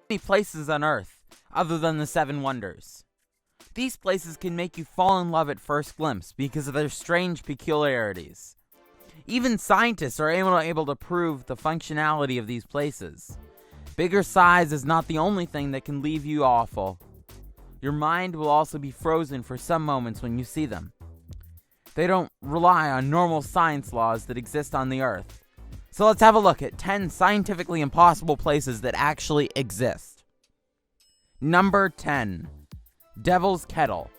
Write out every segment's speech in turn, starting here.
Many places on Earth, other than the Seven Wonders. These places can make you fall in love at first glimpse because of their strange peculiarities. Even scientists are able to prove the functionality of these places. Bigger size is not the only thing that can leave you awful. Your mind will also be frozen for some moments when you see them. They don't rely on normal science laws that exist on the Earth. So let's have a look at 10 scientifically impossible places that actually exist. Number 10. Devil's Kettle.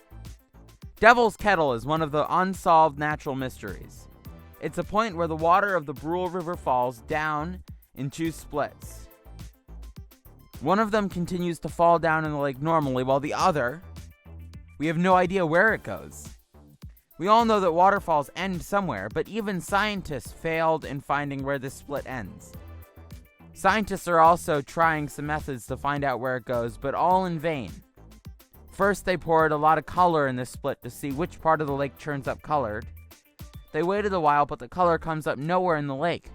Devil's Kettle is one of the unsolved natural mysteries. It's a point where the water of the Brule River falls down in two splits. One of them continues to fall down in the lake normally, while the other, we have no idea where it goes. We all know that waterfalls end somewhere, but even scientists failed in finding where this split ends. Scientists are also trying some methods to find out where it goes, but all in vain. First, they poured a lot of color in this split to see which part of the lake turns up colored. They waited a while, but the color comes up nowhere in the lake.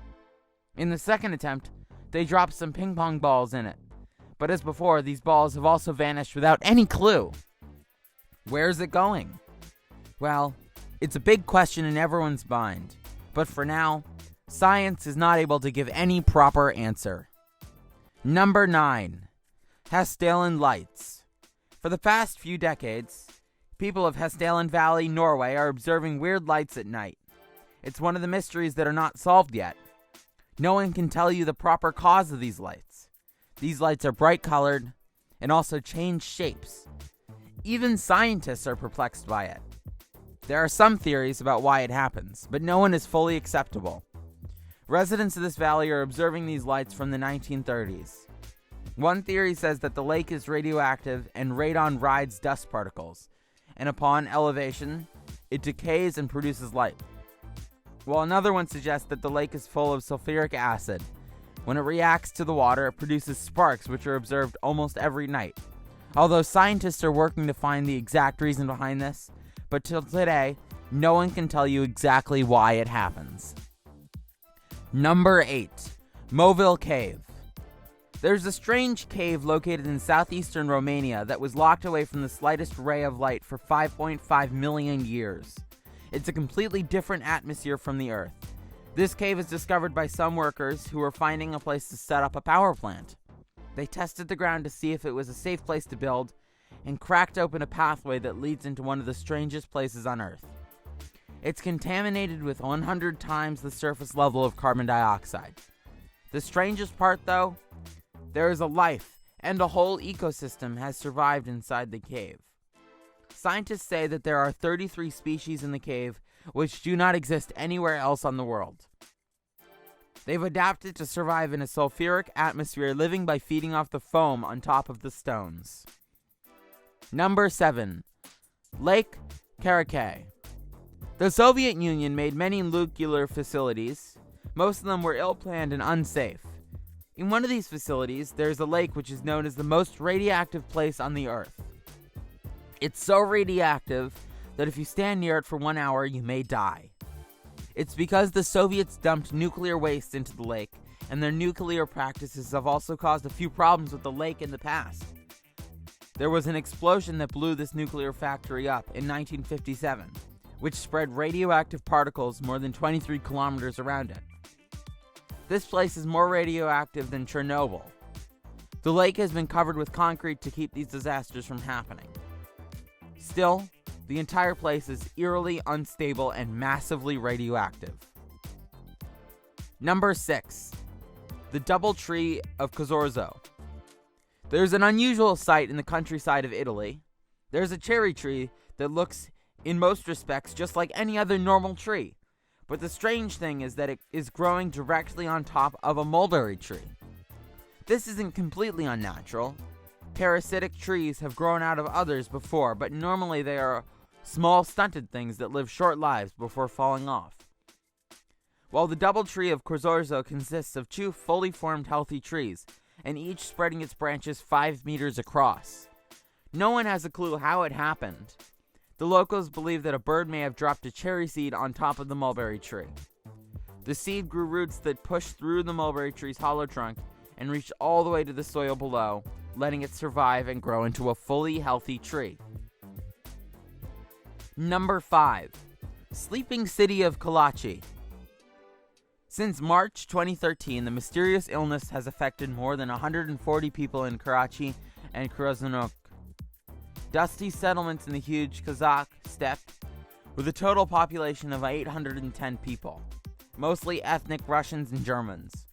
In the second attempt, they dropped some ping pong balls in it. But as before, these balls have also vanished without any clue. Where's it going? Well, it's a big question in everyone's mind. But for now, science is not able to give any proper answer. Number 9. Hessdalen Lights. For the past few decades, people of Hessdalen Valley, Norway, are observing weird lights at night. It's one of the mysteries that are not solved yet. No one can tell you the proper cause of these lights. These lights are bright colored and also change shapes. Even scientists are perplexed by it. There are some theories about why it happens, but no one is fully acceptable. Residents of this valley are observing these lights from the 1930s. One theory says that the lake is radioactive and radon rides dust particles, and upon elevation, it decays and produces light. While another one suggests that the lake is full of sulfuric acid. When it reacts to the water, it produces sparks which are observed almost every night. Although scientists are working to find the exact reason behind this, but till today, no one can tell you exactly why it happens. Number 8. Movile Cave. There's a strange cave located in southeastern Romania that was locked away from the slightest ray of light for 5.5 million years. It's a completely different atmosphere from the Earth. This cave is discovered by some workers who are finding a place to set up a power plant. They tested the ground to see if it was a safe place to build, and cracked open a pathway that leads into one of the strangest places on Earth. It's contaminated with 100 times the surface level of carbon dioxide. The strangest part, though, there is a life, and a whole ecosystem has survived inside the cave. Scientists say that there are 33 species in the cave which do not exist anywhere else on the world. They've adapted to survive in a sulfuric atmosphere, living by feeding off the foam on top of the stones. Number 7. Lake Kolachi. The Soviet Union made many nuclear facilities. Most of them were ill-planned and unsafe. In one of these facilities, there's a lake which is known as the most radioactive place on the Earth. It's so radioactive that if you stand near it for 1 hour, you may die. It's because the Soviets dumped nuclear waste into the lake, and their nuclear practices have also caused a few problems with the lake in the past. There was an explosion that blew this nuclear factory up in 1957, which spread radioactive particles more than 23 kilometers around it. This place is more radioactive than Chernobyl. The lake has been covered with concrete to keep these disasters from happening. Still, the entire place is eerily unstable and massively radioactive. Number 6. The Double Tree of Czorso. There's an unusual sight in the countryside of Italy. There's a cherry tree that looks, in most respects, just like any other normal tree. But the strange thing is that it is growing directly on top of a mulberry tree. This isn't completely unnatural. Parasitic trees have grown out of others before, but normally they are small stunted things that live short lives before falling off. While the double tree of Czorso consists of 2 fully formed healthy trees, and each spreading its branches 5 meters across. No one has a clue how it happened. The locals believe that a bird may have dropped a cherry seed on top of the mulberry tree. The seed grew roots that pushed through the mulberry tree's hollow trunk and reached all the way to the soil below, letting it survive and grow into a fully healthy tree. Number 5. Sleeping City of Kolachi. Since March 2013, the mysterious illness has affected more than 140 people in Karachi and Krasnodar, dusty settlements in the huge Kazakh steppe, with a total population of 810 people, mostly ethnic Russians and Germans.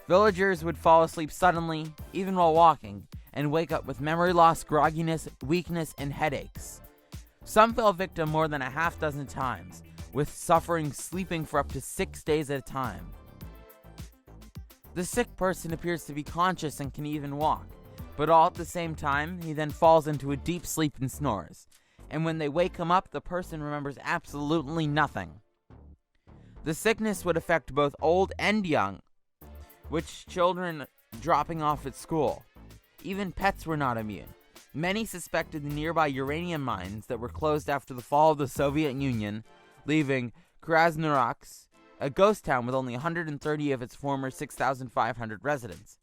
Villagers would fall asleep suddenly, even while walking, and wake up with memory loss, grogginess, weakness, and headaches. Some fell victim more than a half dozen times, with suffering sleeping for up to 6 days at a time. The sick person appears to be conscious and can even walk, but all at the same time, he then falls into a deep sleep and snores. And when they wake him up, the person remembers absolutely nothing. The sickness would affect both old and young, with children dropping off at school. Even pets were not immune. Many suspected the nearby uranium mines that were closed after the fall of the Soviet Union, leaving Krasnodar a ghost town with only 130 of its former 6,500 residents.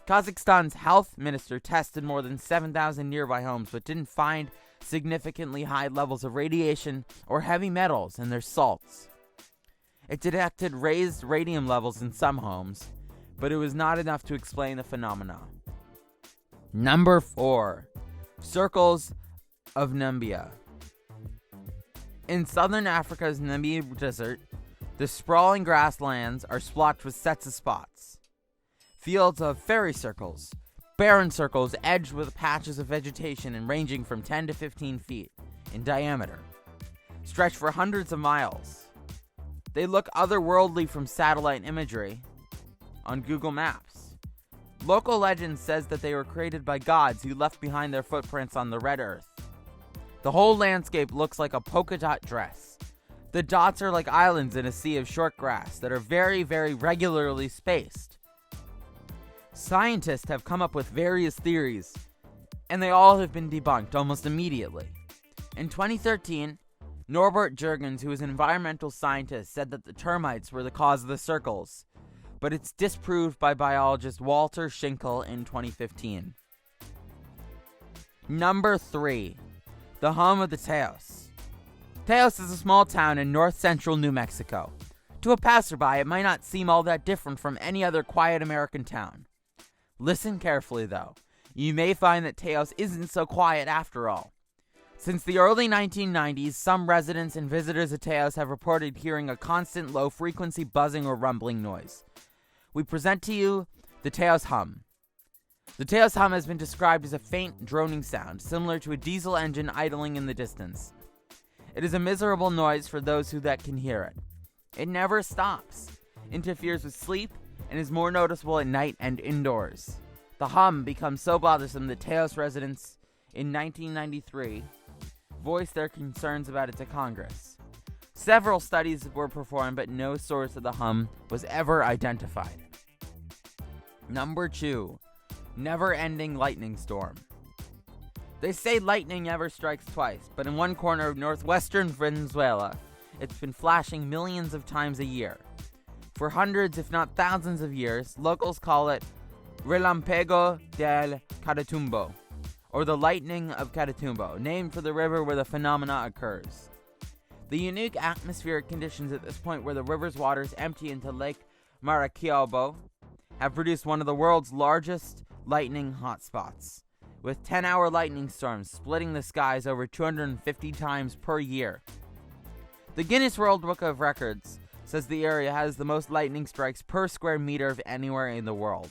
Kazakhstan's health minister tested more than 7,000 nearby homes but didn't find significantly high levels of radiation or heavy metals in their salts. It detected raised radium levels in some homes, but it was not enough to explain the phenomena. Number 4. Circles of Nambia. In southern Africa's Nambia desert, the sprawling grasslands are splotched with sets of spots. Fields of fairy circles, barren circles edged with patches of vegetation and ranging from 10 to 15 feet in diameter, stretch for hundreds of miles. They look otherworldly from satellite imagery on Google Maps. Local legend says that they were created by gods who left behind their footprints on the red earth. The whole landscape looks like a polka dot dress. The dots are like islands in a sea of short grass that are very, very regularly spaced. Scientists have come up with various theories, and they all have been debunked almost immediately. In 2013, Norbert Jurgens, who is an environmental scientist, said that the termites were the cause of the circles, but it's disproved by biologist Walter Schinkel in 2015. Number 3. The home of the Teos. Teos is a small town in north-central New Mexico. To a passerby, it might not seem all that different from any other quiet American town. Listen carefully, though. You may find that Teos isn't so quiet after all. Since the early 1990s, some residents and visitors of Teos have reported hearing a constant low-frequency buzzing or rumbling noise. We present to you the Teos hum. The Teos hum has been described as a faint, droning sound, similar to a diesel engine idling in the distance. It is a miserable noise for those who can hear it. It never stops, interferes with sleep, and is more noticeable at night and indoors. The hum becomes so bothersome that Teos residents in 1993 voiced their concerns about it to Congress. Several studies were performed, but no source of the hum was ever identified. Number 2. Never-ending lightning storm. They say lightning never strikes twice, but in one corner of northwestern Venezuela, it's been flashing millions of times a year. For hundreds, if not thousands of years, locals call it Relampago del Catatumbo, or the Lightning of Catatumbo, named for the river where the phenomena occurs. The unique atmospheric conditions at this point where the river's waters empty into Lake Maracaibo have produced one of the world's largest lightning hotspots, with 10-hour lightning storms splitting the skies over 250 times per year. The Guinness World Book of Records says the area has the most lightning strikes per square meter of anywhere in the world.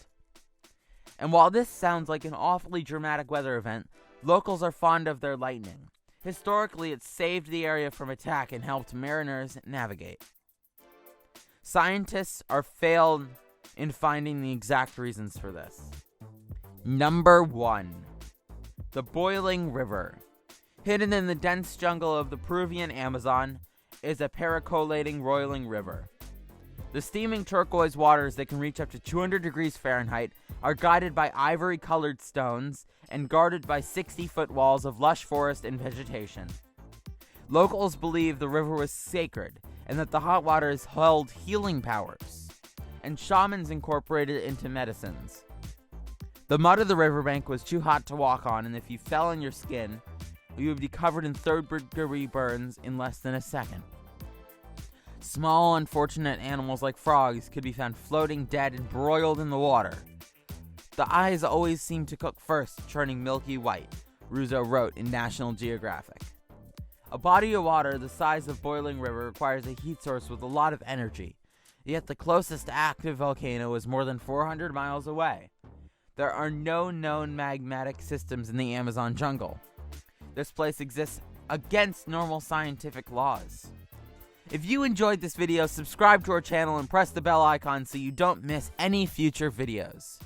And while this sounds like an awfully dramatic weather event, locals are fond of their lightning. Historically, it's saved the area from attack and helped mariners navigate. Scientists are failed in finding the exact reasons for this. Number 1. The Boiling River. Hidden in the dense jungle of the Peruvian Amazon is a percolating roiling river. The steaming turquoise waters that can reach up to 200 degrees Fahrenheit are guided by ivory-colored stones and guarded by 60-foot walls of lush forest and vegetation. Locals believe the river was sacred and that the hot waters held healing powers, and shamans incorporated it into medicines. The mud of the riverbank was too hot to walk on, and if you fell on your skin, you would be covered in third-degree burns in less than a second. Small, unfortunate animals like frogs could be found floating dead and broiled in the water. The eyes always seem to cook first, turning milky white, Russo wrote in National Geographic. A body of water the size of boiling river requires a heat source with a lot of energy, yet the closest active volcano is more than 400 miles away. There are no known magmatic systems in the Amazon jungle. This place exists against normal scientific laws. If you enjoyed this video, subscribe to our channel and press the bell icon so you don't miss any future videos.